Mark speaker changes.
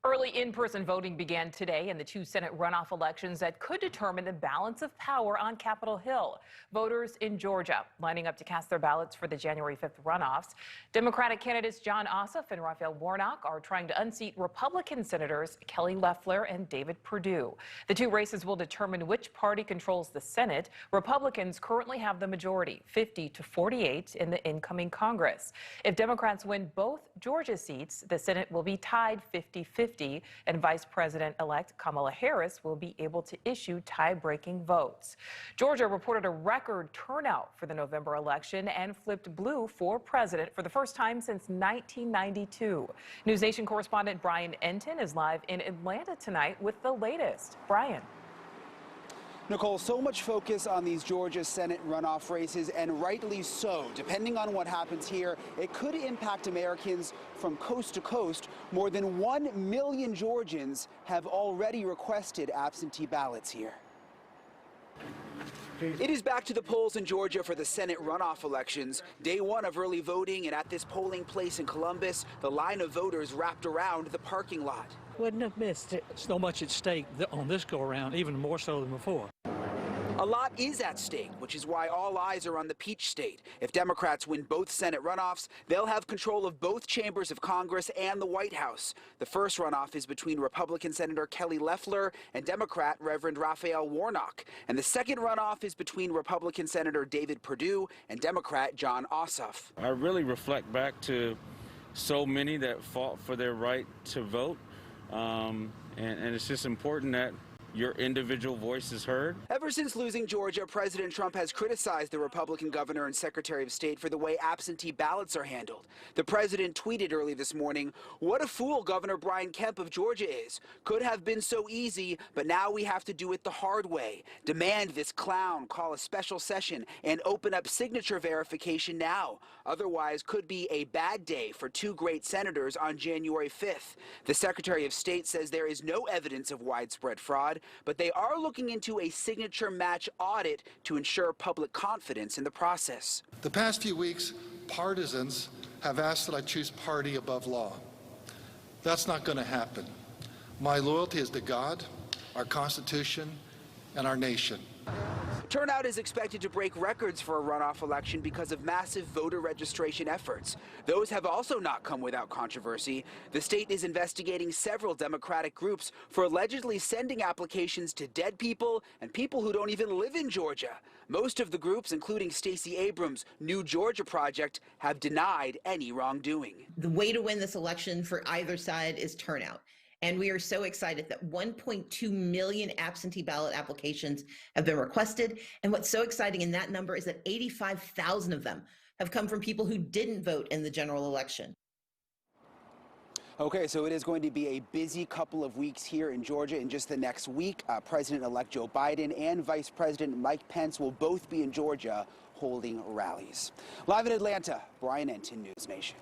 Speaker 1: Early in-person voting began today in the two Senate runoff elections that could determine the balance of power on Capitol Hill. Voters in Georgia lining up to cast their ballots for the January 5th runoffs. Democratic candidates Jon Ossoff and Raphael Warnock are trying to unseat Republican senators Kelly Loeffler and David Perdue. The two races will determine which party controls the Senate. Republicans currently have the majority, 50-48, in the incoming Congress. If Democrats win both Georgia seats, the Senate will be tied 50-50. And Vice President-elect Kamala Harris will be able to issue tie-breaking votes. Georgia reported a record turnout for the November election and flipped blue for president for the first time since 1992. NewsNation correspondent Brian Enton is live in Atlanta tonight with the latest. Brian.
Speaker 2: Nicole, so much focus on these Georgia Senate runoff races, and rightly so. Depending on what happens here, it could impact Americans from coast to coast. More than 1 million Georgians have already requested absentee ballots here. It is back to the polls in Georgia for the Senate runoff elections. Day one of early voting, and at this polling place in Columbus, the line of voters wrapped around the parking lot.
Speaker 3: Wouldn't have missed it. So much at stake on this go-around, even more so than before.
Speaker 2: A lot is at stake, which is why all eyes are on the Peach State. If Democrats win both Senate runoffs, they'll have control of both chambers of Congress and the White House. The first runoff is between Republican Senator Kelly Loeffler and Democrat Reverend Raphael Warnock. And the second runoff is between Republican Senator David Perdue and Democrat Jon Ossoff.
Speaker 4: I really reflect back to so many that fought for their right to vote. And it's just important that your individual voice is heard.
Speaker 2: Ever since losing Georgia, President Trump has criticized the Republican governor and Secretary of State for the way absentee ballots are handled. The president tweeted early this morning, "What a fool Governor Brian Kemp of Georgia is. Could have been so easy, but now we have to do it the hard way. Demand this clown call a special session and open up signature verification now. Otherwise could be a bad day for two great senators on January 5th. The Secretary of State says there is no evidence of widespread fraud, but they are looking into a signature match audit to ensure public confidence in the process.
Speaker 5: The past few weeks, partisans have asked that I choose party above law. That's not going to happen. My loyalty is to God, our Constitution, and our nation.
Speaker 2: Turnout is expected to break records for a runoff election because of massive voter registration efforts. Those have also not come without controversy. The state is investigating several Democratic groups for allegedly sending applications to dead people and people who don't even live in Georgia. Most of the groups, including Stacey Abrams' New Georgia Project, have denied any wrongdoing.
Speaker 6: The way to win this election for either side is turnout. And we are so excited that 1.2 million absentee ballot applications have been requested. And what's so exciting in that number is that 85,000 of them have come from people who didn't vote in the general election.
Speaker 2: Okay, so it is going to be a busy couple of weeks here in Georgia. In just the next week, President-elect Joe Biden and Vice President Mike Pence will both be in Georgia holding rallies. Live in Atlanta, Brian Enton, News Nation.